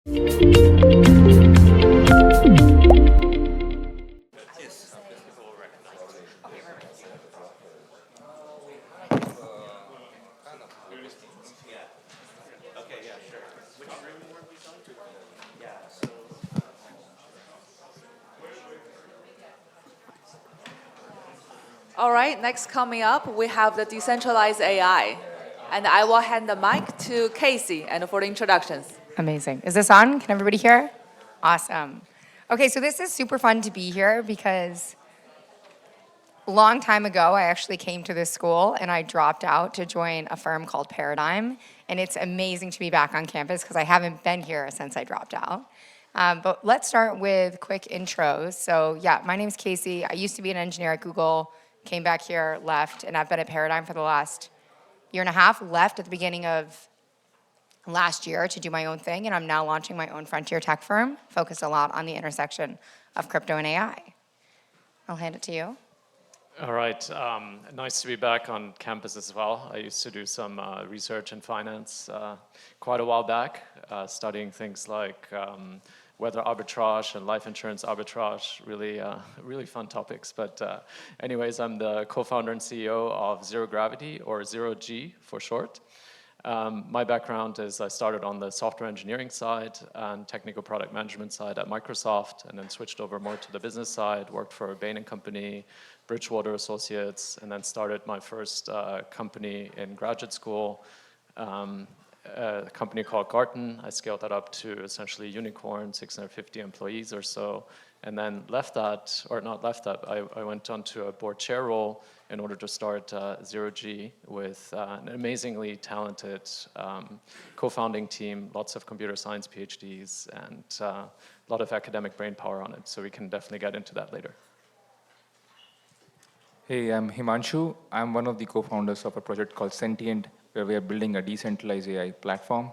All right, next coming up, we have the decentralized AI. And I will hand the mic to Casey and for the introductions. Amazing. Is this on? Can everybody hear? Awesome. Okay, so this is super fun to be here because a long time ago, I actually came to this school and I dropped out to join a firm called Paradigm. And it's amazing to be back on campus because I haven't been here since I dropped out. But let's start with quick intros. So yeah, my name's Casey. I used to be an engineer at Google, came back here, left, and I've been at Paradigm for the last year and a half, left at the beginning of last year to do my own thing, and I'm now launching my own frontier tech firm, focused a lot on the intersection of crypto and AI. I'll hand it to you. All right, nice to be back on campus as well. I used to do some research in finance quite a while back, studying things like weather arbitrage and life insurance arbitrage, really fun topics. But anyways, I'm the co-founder and CEO of Zero Gravity, or Zero G for short. My background is I started on the software engineering side and technical product management side at Microsoft, and then switched over more to the business side, worked for Bain & Company, Bridgewater Associates, and then started my first company in graduate school, a company called Garten. I scaled that up to essentially unicorn, 650 employees or so, and then left that, or not left that, I went on to a board chair role in order to start Zero G with an amazingly talented co-founding team, lots of computer science PhDs, and a lot of academic brain power on it. So we can definitely get into that later. Hey, I'm Himanshu. I'm one of the co-founders of a project called Sentient, where we are building a decentralized AI platform.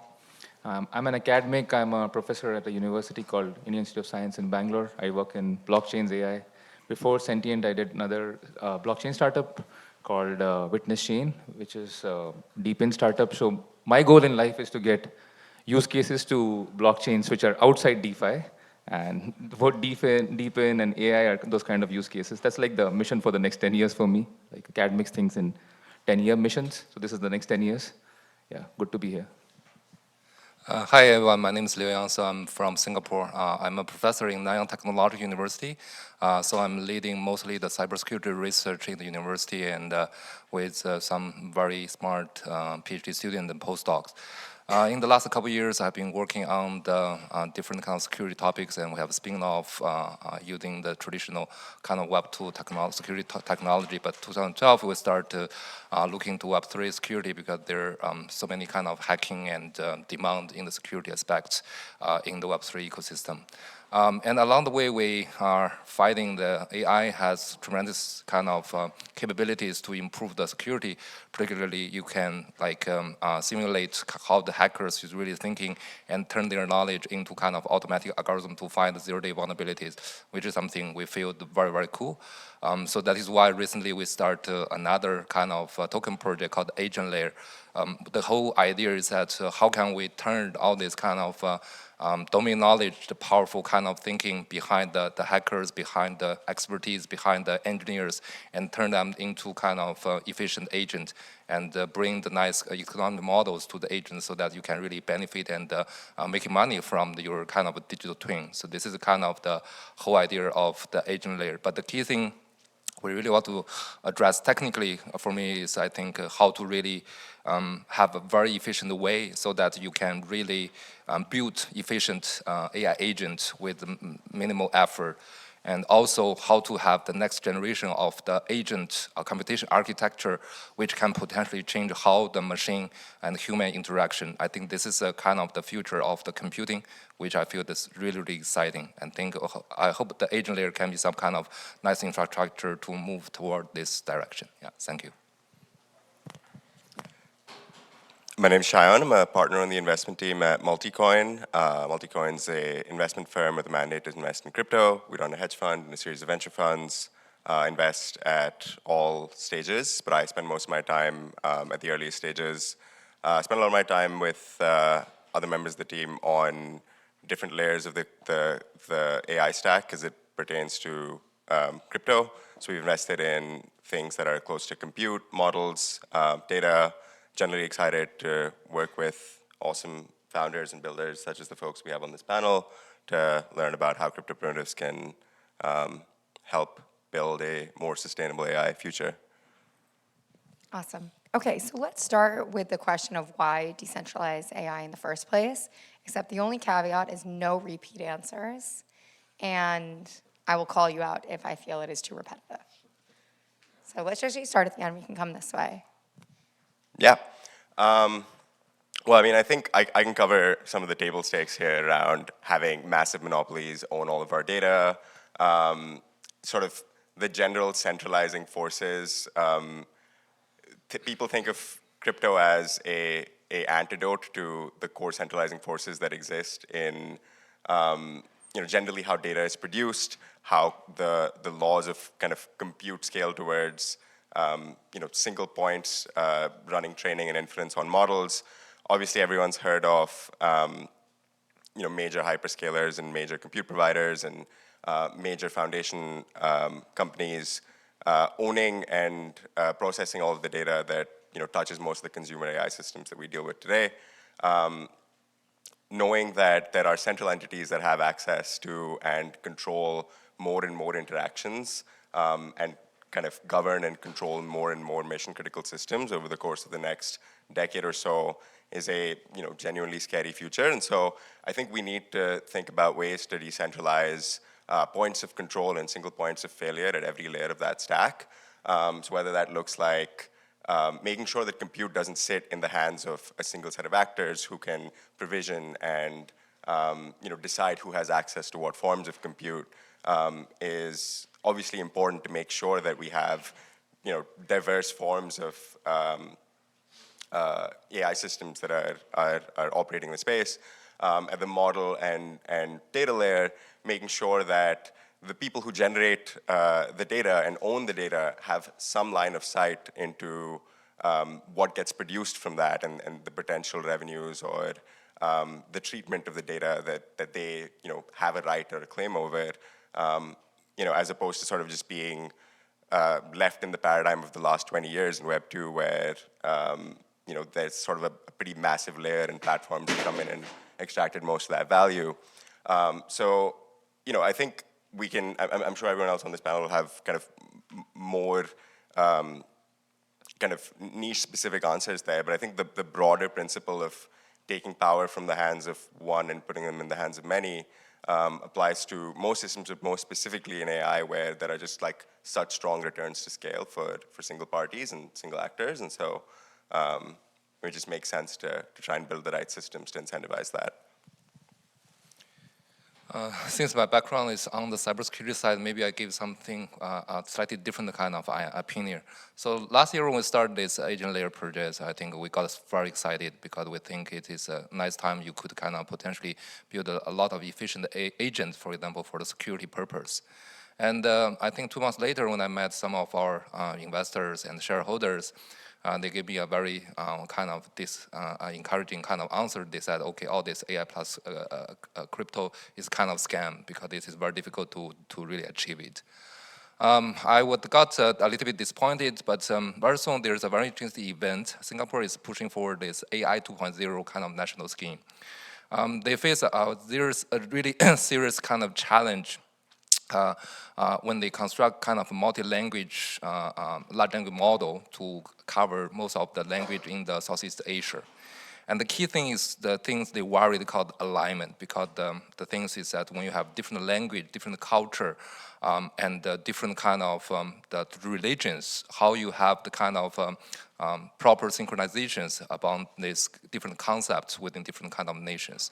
I'm an academic. I'm a professor at a university called Indian Institute of Science in Bangalore. I work in blockchains AI. Before Sentient, I did another blockchain startup called Witness Chain, which is a deep-in startup. So my goal in life is to get use cases to blockchains which are outside DeFi. And what deep-in and AI are those kind of use cases. That's like the mission for the next 10 years for me. Like academics thinks in 10-year missions. So this is the next 10 years. Yeah, good to be here. Hi everyone, my name is Liu Yang, so I'm from Singapore. I'm a professor in Nanyang Technological University, so I'm leading mostly the cybersecurity research in the university and with some very smart PhD students and postdocs. In the last couple of years, I've been working on the different kind of security topics, and we have spin off using the traditional kind of Web 2 security technology. But 2012, we start to look into Web 3 security because there are so many kind of hacking and demand in the security aspects in the Web 3 ecosystem. And along the way, we are finding the AI has tremendous kind of capabilities to improve the security. Particularly, you can like simulate how the hackers is really thinking and turn their knowledge into kind of automatic algorithm to find zero-day vulnerabilities, which is something we feel very, very cool. So that is why recently we start another kind of token project called Agent Layer. The whole idea is that how can we turn all this kind of domain knowledge, the powerful kind of thinking behind the hackers, behind the expertise, behind the engineers, and turn them into kind of efficient agent and bring the nice economic models to the agents so that you can really benefit and making money from your kind of digital twin. So this is kind of the whole idea of the agent layer. But the key thing we really want to address technically for me is, I think, how to really have a very efficient way so that you can really build efficient AI agents with minimal effort, and also how to have the next generation of the agent computation architecture, which can potentially change how the machine and human interaction. I think this is a kind of the future of the computing, which I feel is really, really exciting. And I hope the agent layer can be some kind of nice infrastructure to move toward this direction. Yeah, thank you. My name is Shayan. I'm a partner on the investment team at Multicoin. Multicoin's an investment firm with a mandate to invest in crypto. We run a hedge fund and a series of venture funds, invest at all stages, but I spend most of my time at the earliest stages. I spend a lot of my time with other members of the team on different layers of the AI stack as it pertains to crypto. So we've invested in things that are close to compute, models, data. Generally excited to work with awesome founders and builders such as the folks we have on this panel to learn about how crypto primitives can help build a more sustainable AI future. Awesome. Okay, so let's start with the question of why decentralized AI in the first place, except the only caveat is no repeat answers, and I will call you out if I feel it is too repetitive. So let's actually start at the end. We can come this way. Yeah. Well, I mean, I think I can cover some of the table stakes here around having massive monopolies own all of our data, sort of the general centralizing forces. People think of crypto as a antidote to the core centralizing forces that exist in, generally how data is produced, how the laws of kind of compute scale towards, single points, running training and inference on models. Obviously, everyone's heard of, major hyperscalers and major compute providers and major foundation companies owning and processing all of the data that touches most of the consumer AI systems that we deal with today. Knowing that there are central entities that have access to and control more and more interactions and kind of govern and control more and more mission critical systems over the course of the next decade or so is a genuinely scary future. And so I think we need to think about ways to decentralize points of control and single points of failure at every layer of that stack. So whether that looks like making sure that compute doesn't sit in the hands of a single set of actors who can provision and decide who has access to what forms of compute is obviously important to make sure that we have diverse forms of AI systems that are operating in the space. At the model and data layer, making sure that the people who generate the data and own the data have some line of sight into what gets produced from that and the potential revenues or the treatment of the data that they have a right or a claim over, as opposed to sort of just being left in the paradigm of the last 20 years in Web 2 where there's sort of a pretty massive layer and platforms that come in and extracted most of that value. So, I think we can, I'm sure everyone else on this panel will have kind of more kind of niche specific answers there, but I think the broader principle of taking power from the hands of one and putting them in the hands of many applies to most systems, but most specifically in AI where there are just like such strong returns to scale for single parties and single actors. And so it just makes sense to try and build the right systems to incentivize that. Since my background is on the cybersecurity side, maybe I give something slightly different kind of opinion. So last year when we started this agent layer project, I think we got very excited because we think it is a nice time you could kind of potentially build a lot of efficient agents, for example, for the security purpose. And I think 2 months later when I met some of our investors and shareholders, they gave me a very kind of encouraging kind of answer. They said, okay, all this AI plus crypto is kind of scam because it is very difficult to really achieve it. I got a little bit disappointed, but very soon there's a very interesting event. Singapore is pushing forward this AI 2.0 kind of national scheme. They face there's a really serious kind of challenge when they construct kind of a multi-language large language model to cover most of the language in the Southeast Asia. And the key thing is the things they worry called alignment, because the things is that when you have different language, different culture, and different kind of the religions, how you have the kind of proper synchronizations about these different concepts within different kind of nations.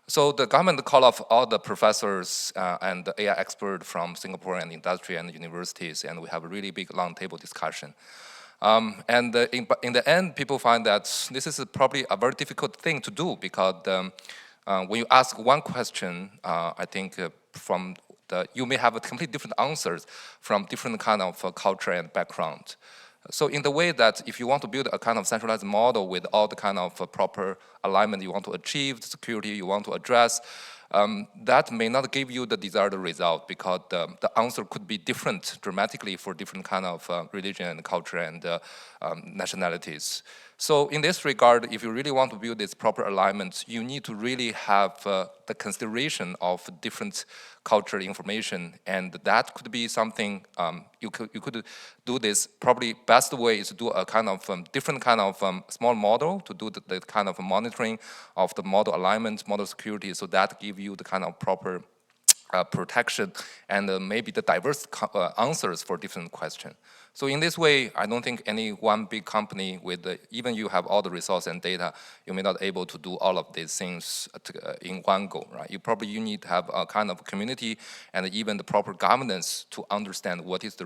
So the government called off all the professors and the AI expert from Singapore and industry and universities, and we have a really big round table discussion. In the end, people find that this is probably a very difficult thing to do because when you ask one question, I think you may have a completely different answers from different kind of culture and background. So in the way that if you want to build a kind of centralized model with all the kind of proper alignment you want to achieve, the security you want to address, that may not give you the desired result because the answer could be different dramatically for different kind of religion and culture and nationalities. So in this regard, if you really want to build this proper alignment, you need to really have the consideration of different cultural information, and that could be something you could do this. Probably best way is to do a kind of different kind of small model to do the kind of monitoring of the model alignment, model security, so that give you the kind of proper protection and maybe the diverse answers for different questions. So in this way, I don't think any one big company with, even you have all the resource and data, you may not able to do all of these things in one go, right? You need to have a kind of community and even the proper governance to understand what is the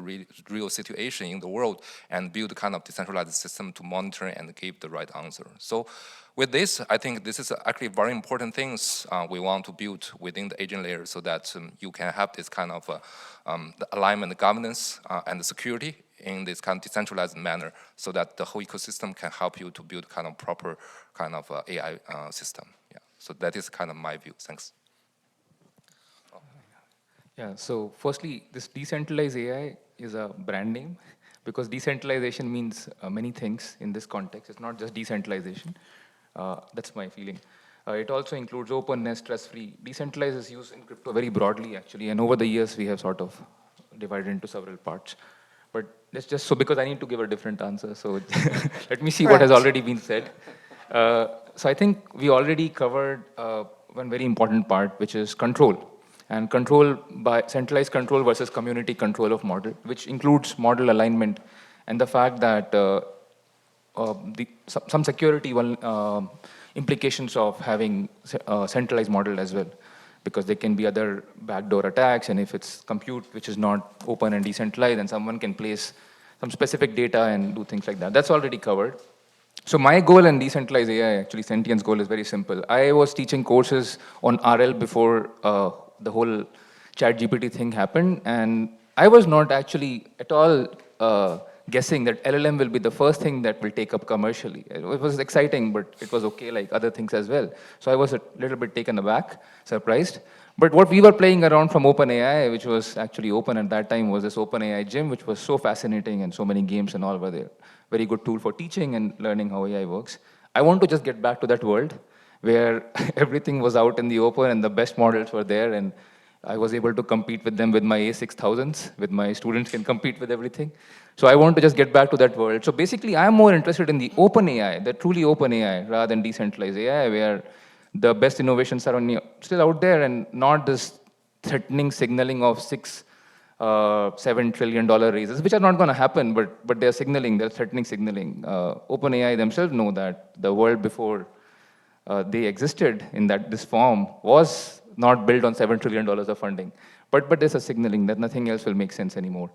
real situation in the world and build a kind of decentralized system to monitor and give the right answer. So with this, I think this is actually very important things we want to build within the agent layer so that you can have this kind of the alignment, the governance, and the security in this kind of decentralized manner so that the whole ecosystem can help you to build kind of proper kind of AI system. Yeah. So that is kind of my view. Thanks. Yeah, so firstly, this decentralized AI is a brand name because decentralization means many things in this context. It's not just decentralization. That's my feeling. It also includes openness, trust-free. Decentralized is used in crypto very broadly, actually, and over the years, we have sort of divided into several parts. But let's just, so because I need to give a different answer, so let me see what has Correct. already been said. So I think we already covered one very important part, which is control. And control by centralized control versus community control of model, which includes model alignment and the fact that some security implications of having a centralized model as well, because there can be other backdoor attacks, and if it's compute which is not open and decentralized, then someone can place some specific data and do things like that. That's already covered. So my goal in decentralized AI, actually Sentient's goal is very simple. I was teaching courses on RL before the whole ChatGPT thing happened, and I was not actually at all guessing that LLM will be the first thing that will take up commercially. It was exciting, but it was okay like other things as well. So I was a little bit taken aback, surprised. But what we were playing around from OpenAI, which was actually open at that time, was this OpenAI gym, which was so fascinating and so many games and all were there. Very good tool for teaching and learning how AI works. I want to just get back to that world where everything was out in the open and the best models were there, and I was able to compete with them with my A6000s, with my students can compete with everything. So I want to just get back to that world. So basically, I'm more interested in the open AI, the truly open AI, rather than decentralized AI, where the best innovations are only still out there and not this threatening signaling of $7 trillion raises, which are not going to happen, but they're signaling, they're threatening signaling. OpenAI themselves know that the world before they existed in this form was not built on $7 trillion of funding. But there's a signaling that nothing else will make sense anymore.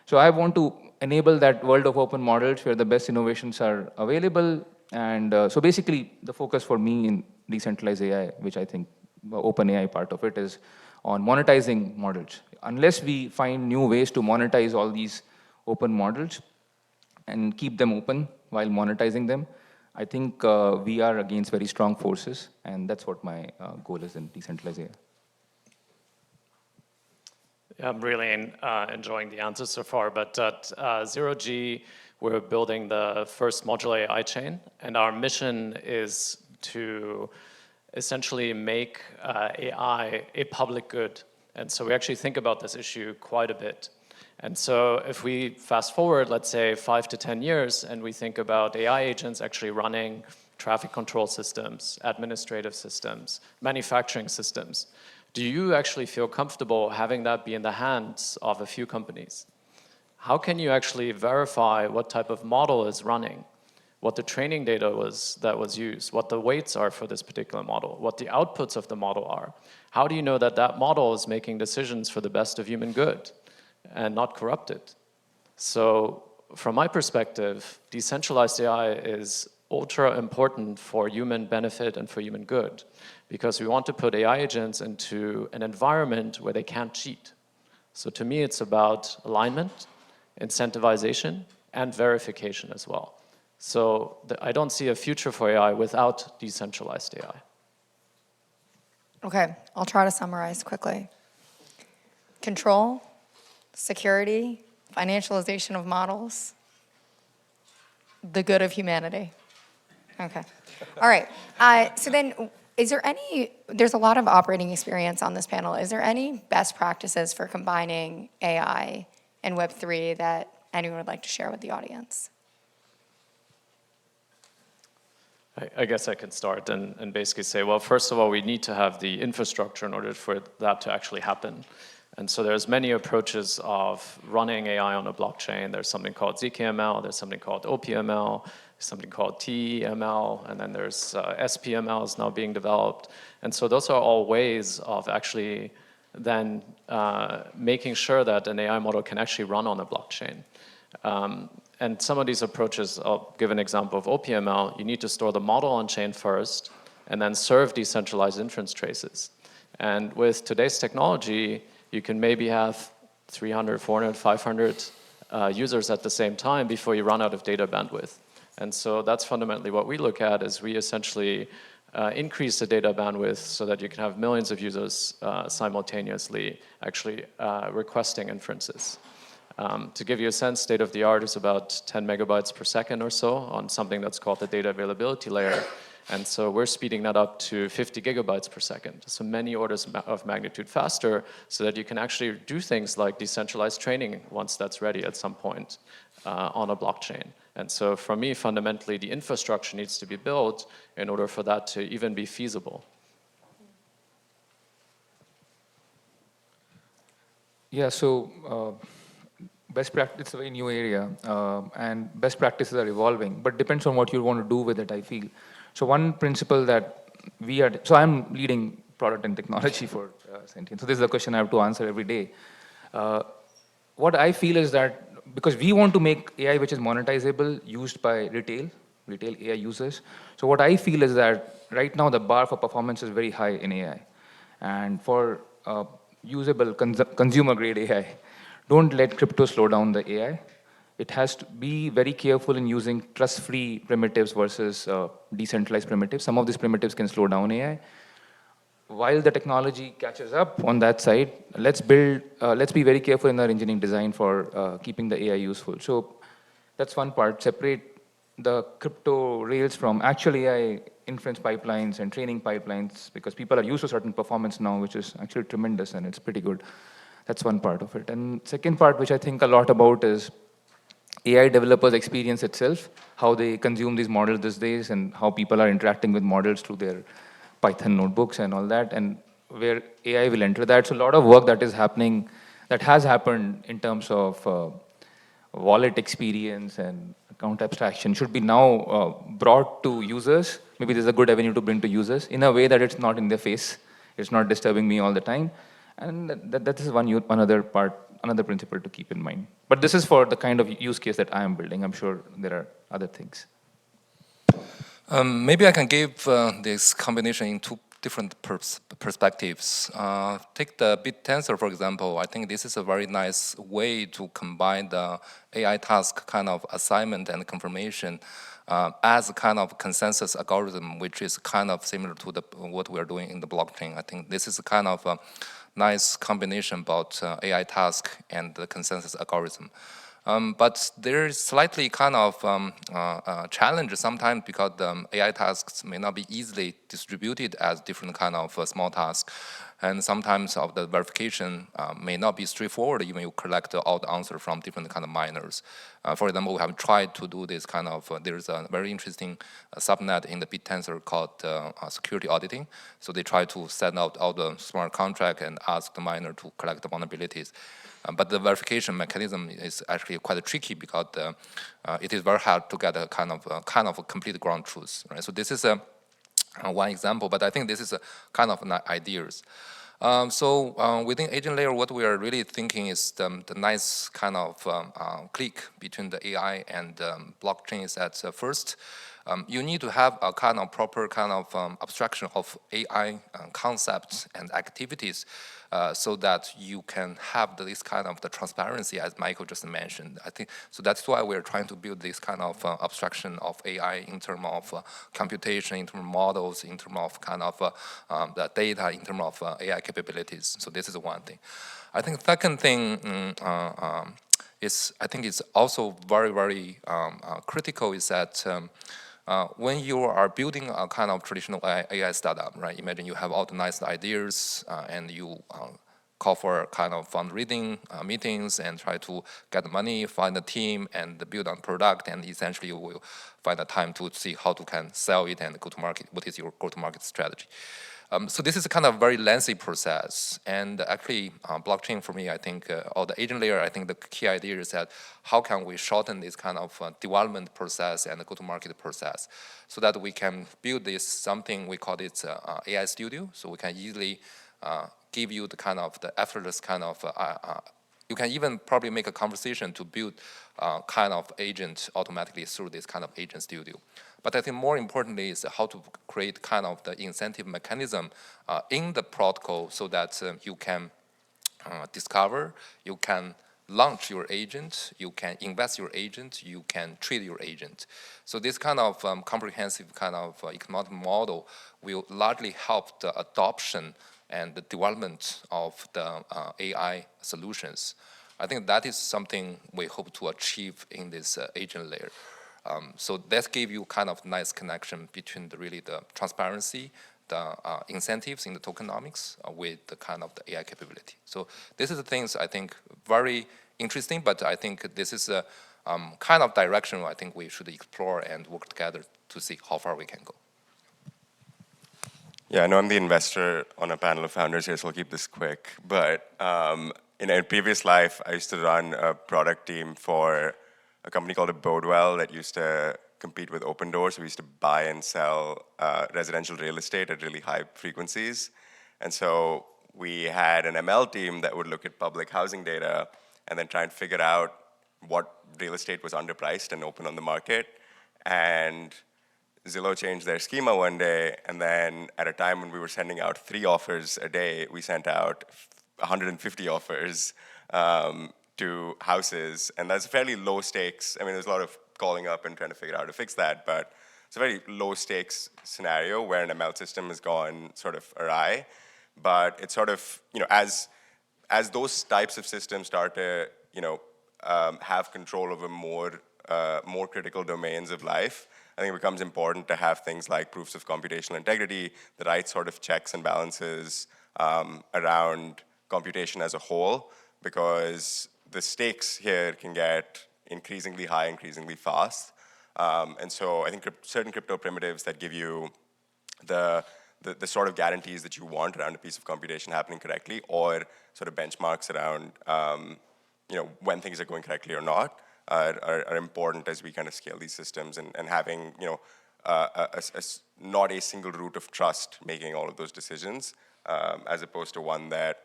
So I want to enable that world of open models where the best innovations are available. And so basically, the focus for me in decentralized AI, which I think the OpenAI part of it is on monetizing models. Unless we find new ways to monetize all these open models and keep them open while monetizing them, I think we are against very strong forces, and that's what my goal is in decentralized AI. Yeah, I'm really enjoying the answers so far, but at Zero G, we're building the first modular AI chain, and our mission is to essentially make AI a public good. And so we actually think about this issue quite a bit. And so if we fast forward, let's say 5 to 10 years, and we think about AI agents actually running traffic control systems, administrative systems, manufacturing systems, do you actually feel comfortable having that be in the hands of a few companies? How can you actually verify what type of model is running, what the training data that was used, what the weights are for this particular model, what the outputs of the model are? How do you know that that model is making decisions for the best of human good and not corrupted? So from my perspective, decentralized AI is ultra important for human benefit and for human good, because we want to put AI agents into an environment where they can't cheat. So to me, it's about alignment, incentivization, and verification as well. So I don't see a future for AI without decentralized AI. Okay, I'll try to summarize quickly. Control, security, financialization of models, the good of humanity. Okay. All right. So then, is there there's a lot of operating experience on this panel. Is there any best practices for combining AI and Web3 that anyone would like to share with the audience? I guess I can start and basically say, well, first of all, we need to have the infrastructure in order for that to actually happen. And so there's many approaches of running AI on a blockchain. There's something called ZKML, there's something called OPML, there's something called TEML, and then there's SPML is now being developed. And so those are all ways of actually then making sure that an AI model can actually run on a blockchain. And some of these approaches, I'll give an example of OPML, you need to store the model on chain first and then serve decentralized inference traces. And with today's technology, you can maybe have 300, 400, 500 users at the same time before you run out of data bandwidth. And so that's fundamentally what we look at is we essentially increase the data bandwidth so that you can have millions of users simultaneously actually requesting inferences. To give you a sense, state of the art is about 10 megabytes per second or so on something that's called the data availability layer. And so we're speeding that up to 50 gigabytes per second, so many orders of magnitude faster so that you can actually do things like decentralized training once that's ready at some point on a blockchain. And so for me, fundamentally, the infrastructure needs to be built in order for that to even be feasible. Yeah, so best practice, it's a very new area, and best practices are evolving, but depends on what you want to do with it, I feel. So one principle that so I'm leading product and technology for Sentient. So this is a question I have to answer every day. What I feel is that because we want to make AI which is monetizable, used by retail AI users. So what I feel is that right now the bar for performance is very high in AI. And for usable consumer grade AI, don't let crypto slow down the AI. It has to be very careful in using trust-free primitives versus decentralized primitives. Some of these primitives can slow down AI. While the technology catches up on that side, let's be very careful in our engineering design for keeping the AI useful. So that's one part. Separate the crypto rails from actual AI inference pipelines and training pipelines because people are used to certain performance now, which is actually tremendous and it's pretty good. That's one part of it. And second part, which I think a lot about is AI developers' experience itself, how they consume these models these days and how people are interacting with models through their Python notebooks and all that, and where AI will enter that. So a lot of work that is happening, that has happened in terms of wallet experience and account abstraction should be now brought to users. Maybe there's a good avenue to bring to users in a way that it's not in their face. It's not disturbing me all the time. And that is another principle to keep in mind. But this is for the kind of use case that I am building. I'm sure there are other things. Maybe I can give this combination in two different perspectives. Take the bit tensor, for example. I think this is a very nice way to combine the AI task kind of assignment and confirmation as a kind of consensus algorithm, which is kind of similar to what we are doing in the blockchain. I think this is a kind of a nice combination about AI task and the consensus algorithm. But there is slightly kind of challenge sometimes because the AI tasks may not be easily distributed as different kind of small tasks. And sometimes of the verification may not be straightforward even you collect all the answer from different kind of miners. For example, we have tried to do this kind of, there's a very interesting subnet in the BitTensor called security auditing. So they try to send out all the smart contract and ask the miner to collect the vulnerabilities. But the verification mechanism is actually quite tricky because it is very hard to get a kind of a complete ground truth. Right? So this is one example, but I think this is a kind of ideas. Within agent layer, what we are really thinking is the nice kind of click between the AI and blockchain is at first. you need to have a kind of proper kind of abstraction of AI concepts and activities so that you can have this kind of the transparency as Michael just mentioned. I think so that's why we're trying to build this kind of abstraction of AI in terms of computation, in terms of models, in terms of kind of the data, in terms of AI capabilities. So this is one thing. I think the second thing is, I think it's also very, very critical is that when you are building a kind of traditional AI startup, right? Imagine you have all the nice ideas and you call for kind of fundraising meetings and try to get money, find a team and build a product, and essentially you will find the time to see how to can sell it and go to market. What is your go-to-market strategy? So this is a kind of very lengthy process, and actually blockchain for me, I think, or the agent layer, I think the key idea is that how can we shorten this kind of development process and the go-to-market process so that we can build this something we call it AI studio, so we can easily give you the kind of the effortless kind of, you can even probably make a conversation to build kind of agent automatically through this kind of agent studio. But I think more importantly is how to create kind of the incentive mechanism in the protocol so that you can discover, you can launch your agent, you can invest your agent, you can trade your agent. So this kind of comprehensive kind of economic model will largely help the adoption and the development of the AI solutions. I think that is something we hope to achieve in this agent layer. So that gave you kind of nice connection between really the transparency, the incentives in the tokenomics with the kind of the AI capability. So this is the things I think very interesting, but I think this is a kind of direction I think we should explore and work together to see how far we can go. Yeah, I know I'm the investor on a panel of founders here, so I'll keep this quick. But in a previous life, I used to run a product team for a company called Bodewell that used to compete with Open Doors. We used to buy and sell residential real estate at really high frequencies. And so we had an ML team that would look at public housing data and then try and figure out what real estate was underpriced and open on the market. And Zillow changed their schema one day, and then at a time when we were sending out 3 offers a day, we sent out 150 offers to houses, and that's fairly low stakes. I mean, there's a lot of calling up and trying to figure out how to fix that, but it's a very low stakes scenario where an ML system has gone sort of awry. But it's sort of, as those types of systems start to, have control over more critical domains of life, I think it becomes important to have things like proofs of computational integrity, the right sort of checks and balances around computation as a whole, because the stakes here can get increasingly high, increasingly fast. And so I think certain crypto primitives that give you the sort of guarantees that you want around a piece of computation happening correctly, or sort of benchmarks around when things are going correctly or not, are important as we kind of scale these systems, and having not a single root of trust making all of those decisions, as opposed to one that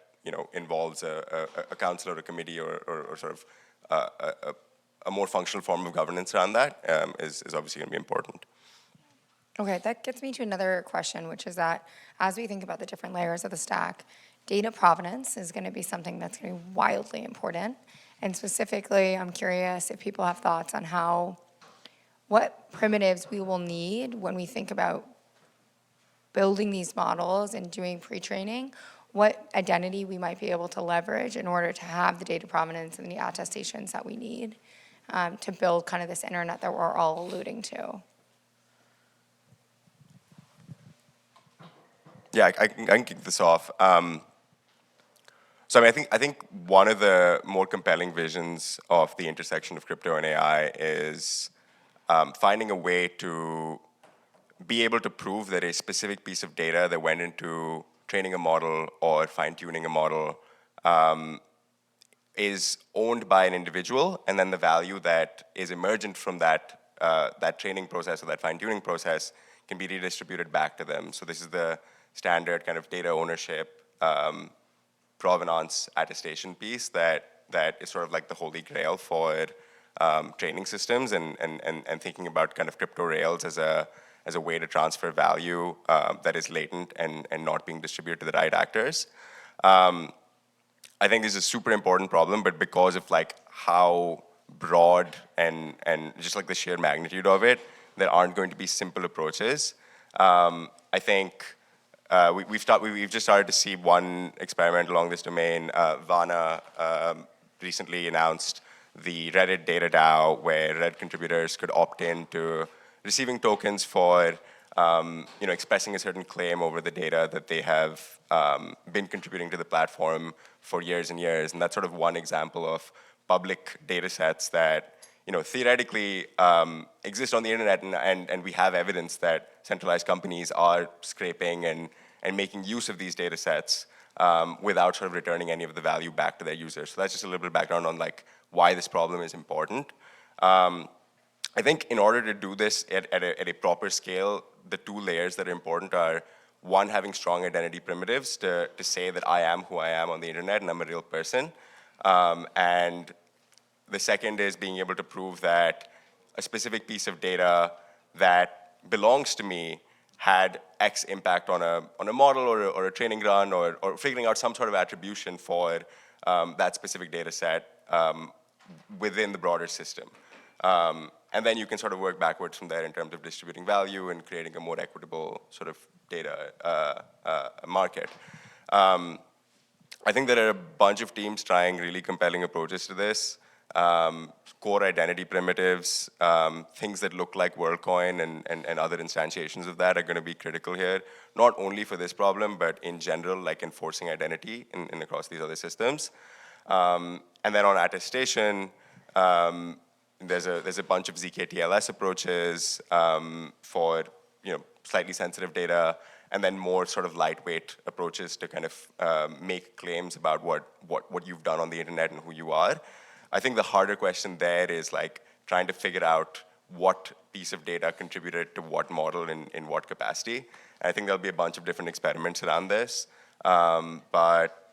involves a council or a committee or sort of a more functional form of governance around that is obviously going to be important. Okay, that gets me to another question, which is that as we think about the different layers of the stack, data provenance is going to be something that's going to be wildly important. And specifically, I'm curious if people have thoughts on what primitives we will need when we think about building these models and doing pre-training, what identity we might be able to leverage in order to have the data provenance and the attestations that we need to build kind of this internet that we're all alluding to. Yeah, I can kick this off. So I mean, I think one of the more compelling visions of the intersection of crypto and AI is finding a way to be able to prove that a specific piece of data that went into training a model or fine-tuning a model is owned by an individual, and then the value that is emergent from that training process or that fine-tuning process can be redistributed back to them. So this is the standard kind of data ownership provenance attestation piece that is sort of like the holy grail for training systems and thinking about kind of crypto rails as a way to transfer value that is latent and not being distributed to the right actors. I think this is a super important problem, but because of like how broad and just like the sheer magnitude of it, there aren't going to be simple approaches. I think we've just started to see one experiment along this domain. Vana recently announced the Reddit data DAO, where Reddit contributors could opt in to receiving tokens for expressing a certain claim over the data that they have been contributing to the platform for years and years. And that's sort of one example of public data sets that theoretically exist on the internet, and we have evidence that centralized companies are scraping and making use of these data sets without sort of returning any of the value back to their users. So that's just a little bit of background on like why this problem is important. I think in order to do this at a proper scale, the two layers that are important are, one, having strong identity primitives to say that I am who I am on the internet and I'm a real person. And the second is being able to prove that a specific piece of data that belongs to me had X impact on a model or a training run or figuring out some sort of attribution for that specific data set within the broader system. And then you can sort of work backwards from there in terms of distributing value and creating a more equitable sort of data market. I think there are a bunch of teams trying really compelling approaches to this. Core identity primitives, things that look like WorldCoin and other instantiations of that are going to be critical here, not only for this problem, but in general, like enforcing identity in across these other systems. And then on attestation, there's a bunch of zk-TLS approaches for slightly sensitive data, and then more sort of lightweight approaches to kind of make claims about what you've done on the internet and who you are. I think the harder question there is like trying to figure out what piece of data contributed to what model in what capacity. And I think there'll be a bunch of different experiments around this. But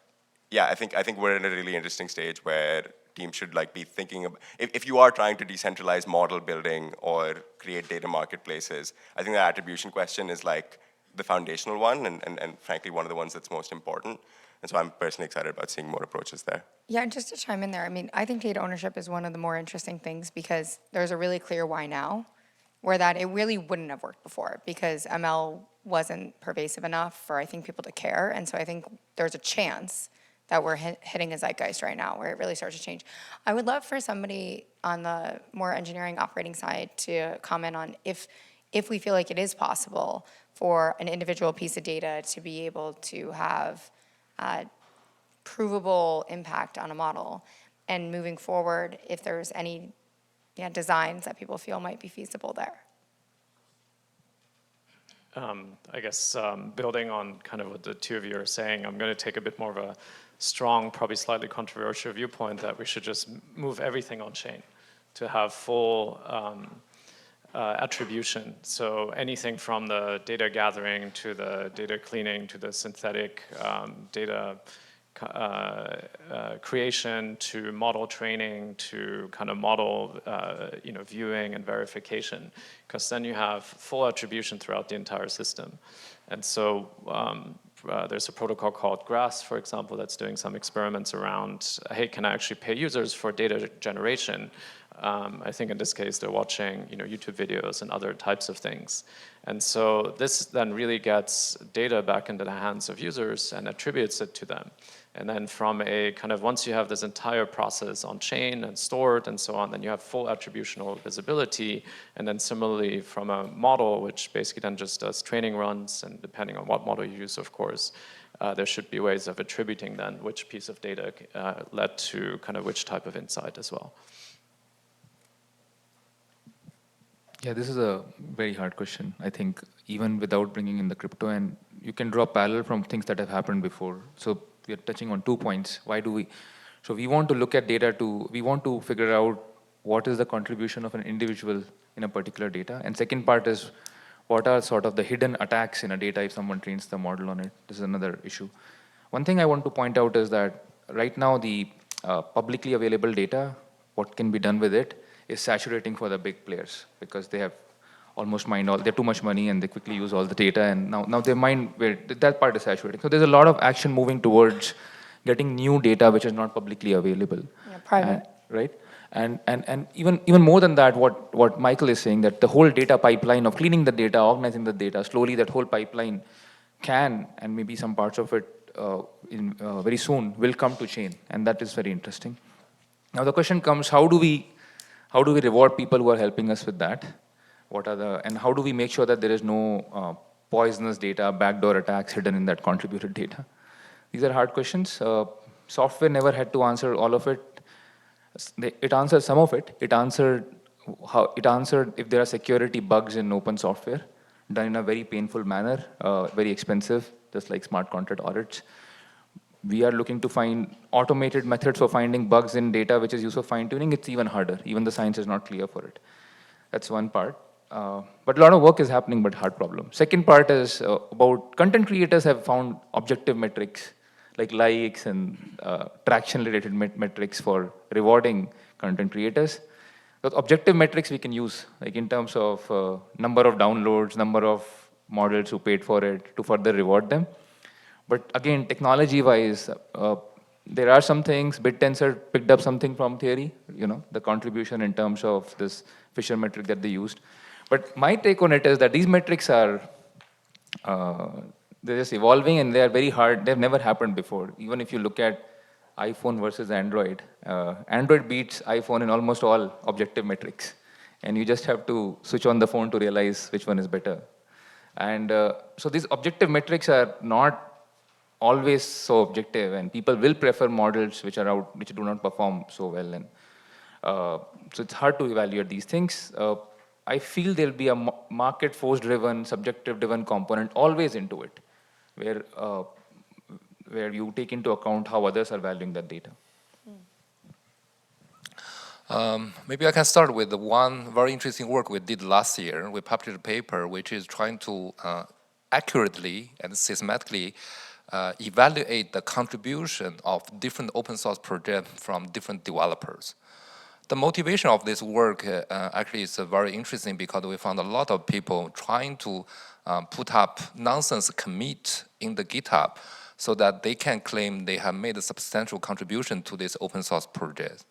yeah, I think we're in a really interesting stage where teams should like be thinking about, if you are trying to decentralize model building or create data marketplaces, I think the attribution question is like the foundational one and frankly one of the ones that's most important. And so I'm personally excited about seeing more approaches there. Yeah, and just to chime in there, I mean, I think data ownership is one of the more interesting things because there's a really clear why now, where that it really wouldn't have worked before because ML wasn't pervasive enough for, I think, people to care. And so I think there's a chance that we're hitting a zeitgeist right now where it really starts to change. I would love for somebody on the more engineering operating side to comment on if we feel like it is possible for an individual piece of data to be able to have provable impact on a model, and moving forward, if there's any designs that people feel might be feasible there. I guess building on kind of what the two of you are saying, I'm going to take a bit more of a strong, probably slightly controversial viewpoint that we should just move everything on chain to have full attribution. So anything from the data gathering to the data cleaning to the synthetic data creation to model training to kind of model viewing and verification, because then you have full attribution throughout the entire system. And so there's a protocol called GRASS, for example, that's doing some experiments around, hey, can I actually pay users for data generation? I think in this case they're watching YouTube videos and other types of things. And so this then really gets data back into the hands of users and attributes it to them. And then from a kind of, once you have this entire process on chain and stored and so on, then you have full attributional visibility. And then similarly from a model, which basically then just does training runs, and depending on what model you use, of course, there should be ways of attributing then which piece of data led to kind of which type of insight as well. Yeah, this is a very hard question. I think even without bringing in the crypto, and you can draw parallel from things that have happened before. So we are touching on 2 points. Why do we? So we want to look at data we want to figure out what is the contribution of an individual in a particular data. And second part is what are sort of the hidden attacks in a data if someone trains the model on it. This is another issue. One thing I want to point out is that right now the publicly available data, what can be done with it, is saturating for the big players because they have almost mined all, they have too much money and they quickly use all the data, and now they mine where that part is saturating. So there's a lot of action moving towards getting new data which is not publicly available. Yeah, private. Right? And even more than that, what Michael is saying, that the whole data pipeline of cleaning the data, organizing the data, slowly that whole pipeline can, and maybe some parts of it very soon, will come to chain. And that is very interesting. Now the question comes, how do we reward people who are helping us with that? And how do we make sure that there is no poisonous data, backdoor attacks hidden in that contributed data? These are hard questions. Software never had to answer all of it. It answered some of it. It answered if there are security bugs in open software, done in a very painful manner, very expensive, just like smart contract audits. We are looking to find automated methods for finding bugs in data which is used for fine-tuning. It's even harder. Even the science is not clear for it. That's one part. But a lot of work is happening, but hard problem. Second part is about content creators have found objective metrics like likes and traction-related metrics for rewarding content creators. Those objective metrics we can use, like in terms of number of downloads, number of models who paid for it, to further reward them. But again, technology-wise, there are some things. BitTensor picked up something from theory, the contribution in terms of this Fisher metric that they used. But my take on it is that these metrics are they're just evolving, and they're very hard. They've never happened before. Even if you look at iPhone versus Android, Android beats iPhone in almost all objective metrics. And you just have to switch on the phone to realize which one is better. And so these objective metrics are not always so objective, and people will prefer models which do not perform so well. And so it's hard to evaluate these things. I feel there'll be a market force-driven, subjective-driven component always into it, where you take into account how others are valuing that data. Maybe I can start with the one very interesting work we did last year. We published a paper which is trying to accurately and systematically evaluate the contribution of different open source projects from different developers. The motivation of this work actually is very interesting because we found a lot of people trying to put up nonsense commit in the GitHub so that they can claim they have made a substantial contribution to this open source project.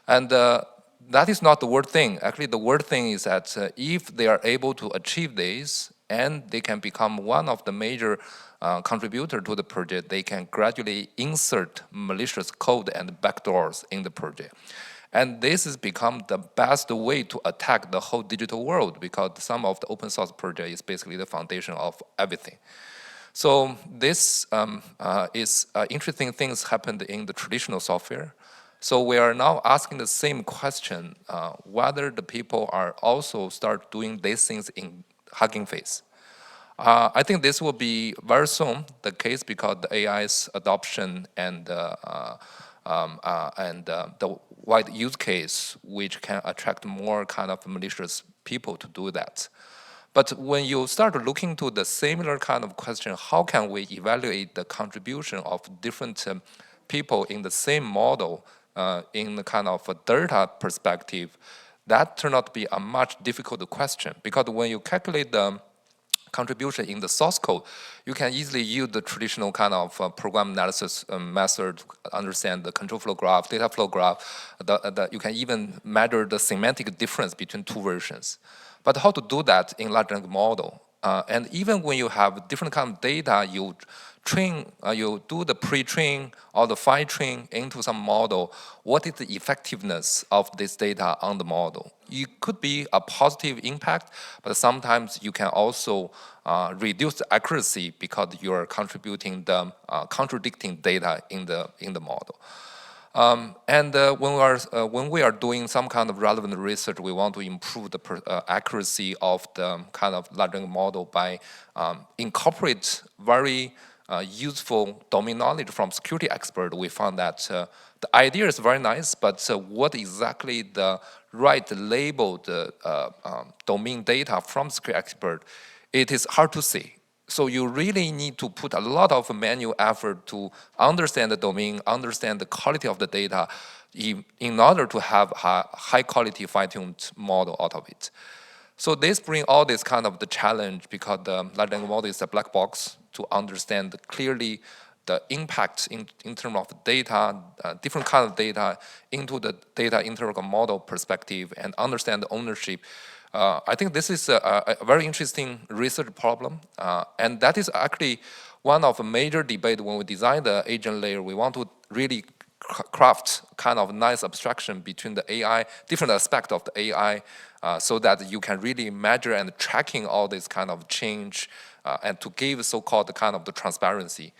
And that is not the word thing. Actually, the word thing is that if they are able to achieve this and they can become one of the major contributor to the project, they can gradually insert malicious code and backdoors in the project. And this has become the best way to attack the whole digital world because some of the open source project is basically the foundation of everything. So this is interesting things happened in the traditional software. So we are now asking the same question, whether the people are also start doing these things in Hugging Face. I think this will be very soon the case because the AI's adoption and the wide use case, which can attract more kind of malicious people to do that. But when you start looking to the similar kind of question, how can we evaluate the contribution of different people in the same model in the kind of a data perspective, that turned out to be a much difficult question. Because when you calculate the contribution in the source code, you can easily use the traditional kind of program analysis method to understand the control flow graph, data flow graph. You can even measure the semantic difference between two versions. But how to do that in large language model? And even when you have different kind of data, you do the pre-train or the fine-train into some model. What is the effectiveness of this data on the model? It could be a positive impact, but sometimes you can also reduce the accuracy because you are contributing the contradicting data in the model. When we are doing some kind of relevant research, we want to improve the accuracy of the kind of large language model by incorporate very useful domain knowledge from security expert. We found that the idea is very nice, but what exactly the right labeled domain data from security expert, it is hard to see. So you really need to put a lot of manual effort to understand the domain, understand the quality of the data in order to have a high quality fine-tuned model out of it. So this brings all this kind of the challenge because the large language model is a black box to understand clearly the impact in terms of data, different kind of data into the data integral model perspective and understand the ownership. I think this is a very interesting research problem, and that is actually one of a major debate when we design the agent layer. We want to really craft kind of nice abstraction between the AI, different aspects of the AI, so that you can really measure and tracking all this kind of change and to give so-called kind of the transparency.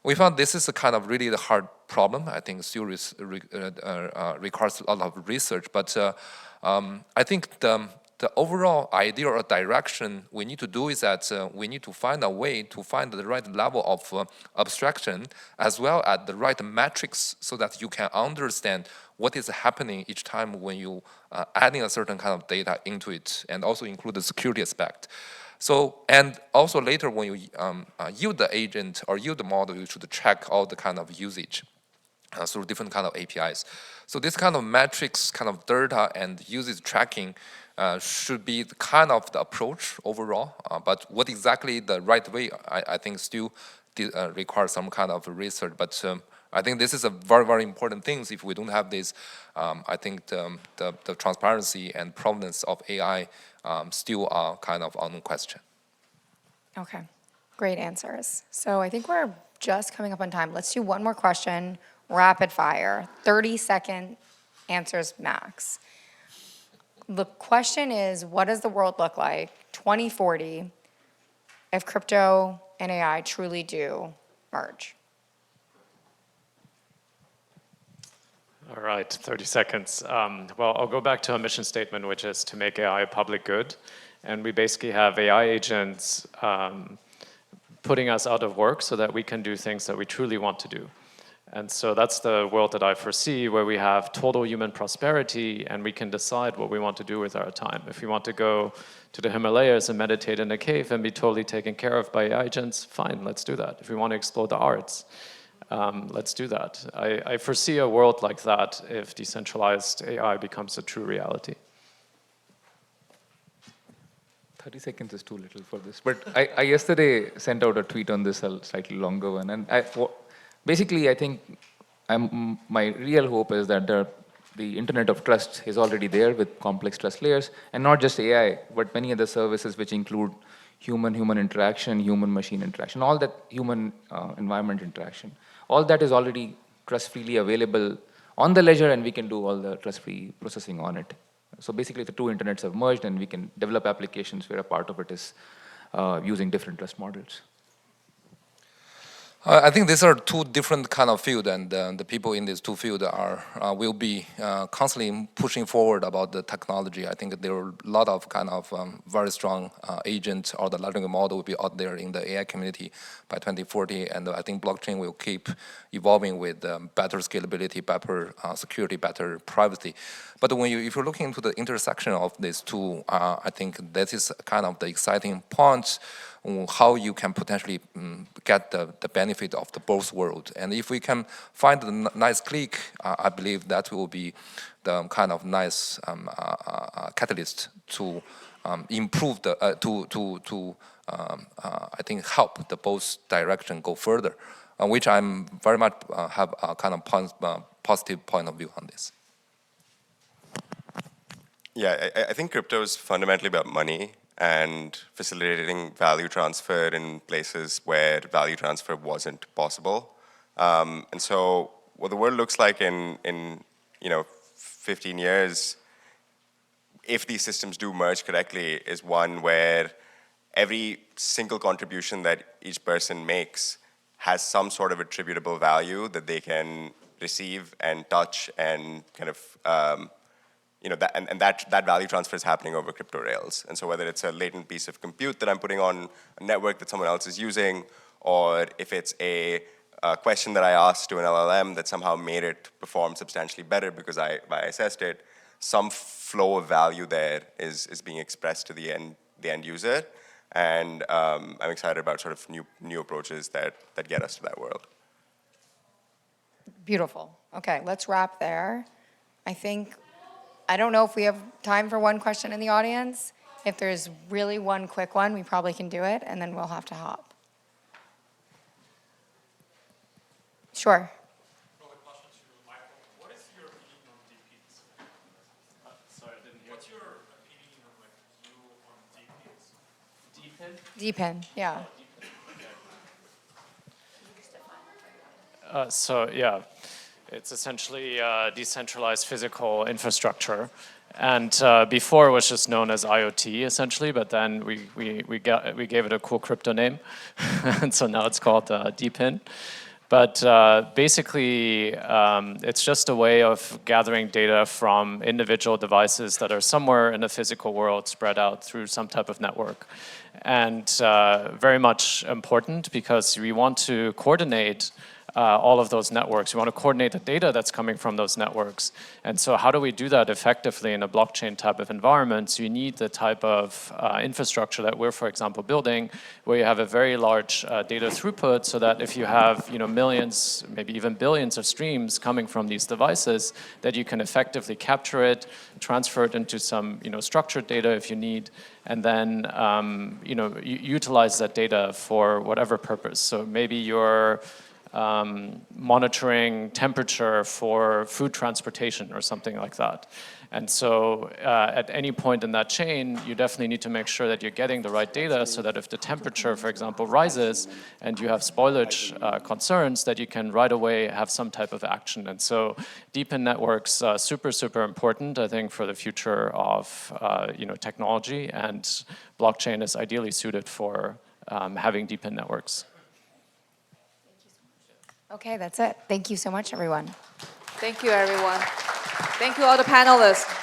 We found this is a kind of really the hard problem. I think still requires a lot of research, but I think the overall idea or direction we need to do is that we need to find a way to find the right level of abstraction as well as the right metrics so that you can understand what is happening each time when you adding a certain kind of data into it, and also include the security aspect. So, and also later when you use the agent or use the model, you should check all the kind of usage through different kind of APIs. So this kind of metrics, kind of data and usage tracking should be the kind of the approach overall. But what exactly the right way, I think still requires some kind of research. But I think this is a very, very important thing. If we don't have this, I think the transparency and provenance of AI still are kind of on question. Okay, great answers. So I think we're just coming up on time. Let's do one more question, rapid fire, 30-second answers max. The question is, what does the world look like 2040 if crypto and AI truly do merge? All right, 30 seconds. Well, I'll go back to our mission statement, which is to make AI a public good. And we basically have AI agents putting us out of work so that we can do things that we truly want to do. And so that's the world that I foresee, where we have total human prosperity and we can decide what we want to do with our time. If we want to go to the Himalayas and meditate in a cave and be totally taken care of by agents, fine, let's do that. If we want to explore the arts, let's do that. I foresee a world like that if decentralized AI becomes a true reality. 30 seconds is too little for this. But I yesterday sent out a tweet on this, a slightly longer one. And basically, I think my real hope is that the internet of trust is already there with complex trust layers, and not just AI, but many other services which include human-human interaction, human-machine interaction, all that human environment interaction. All that is already trust-freely available on the ledger, and we can do all the trust-free processing on it. So basically, the two internets have merged, and we can develop applications where a part of it is using different trust models. I think these are two different kind of fields, and the people in these two fields will be constantly pushing forward about the technology. I think there are a lot of kind of very strong agents or the large language model will be out there in the AI community by 2040, and I think blockchain will keep evolving with better scalability, better security, better privacy. But if you're looking into the intersection of these two, I think that is kind of the exciting point. How you can potentially get the benefit of the both worlds. And if we can find a nice click, I believe that will be the kind of nice catalyst to improve I think help the both direction go further, which I'm very much have a kind of positive point of view on this. Yeah, I think crypto is fundamentally about money and facilitating value transfer in places where value transfer wasn't possible. And so what the world looks like in 15 years, if these systems do merge correctly, is one where every single contribution that each person makes has some sort of attributable value that they can receive and touch and kind of that value transfer is happening over crypto rails. And so whether it's a latent piece of compute that I'm putting on a network that someone else is using, or if it's a question that I asked to an LLM that somehow made it perform substantially better because I assessed it, some flow of value there is being expressed to the end user. And I'm excited about sort of new approaches that get us to that world. Beautiful. Okay, let's wrap there. I don't know if we have time for one question in the audience. If there's really one quick one, we probably can do it, and then we'll have to hop. Sure. What is your opinion on DPs? Sorry, I didn't hear. What's your opinion on view on DPs? DPIN, yeah. So yeah, it's essentially decentralized physical infrastructure. And before it was just known as IoT essentially, but then we gave it a cool crypto name. And so now it's called DPIN. But basically, it's just a way of gathering data from individual devices that are somewhere in the physical world spread out through some type of network. And very much important because we want to coordinate all of those networks. We want to coordinate the data that's coming from those networks. And so how do we do that effectively in a blockchain type of environment? So you need the type of infrastructure that we're, for example, building, where you have a very large data throughput so that if you have millions, maybe even billions of streams coming from these devices, that you can effectively capture it, transfer it into some structured data if you need, and then utilize that data for whatever purpose. So maybe you're monitoring temperature for food transportation or something like that. And so at any point in that chain, you definitely need to make sure that you're getting the right data so that if the temperature, for example, rises and you have spoilage concerns, that you can right away have some type of action. And so DePIN networks super, super important, I think, for the future of technology, and blockchain is ideally suited for having DePIN networks. Okay, that's it. Thank you so much, everyone. Thank you, everyone. Thank you, all the panelists.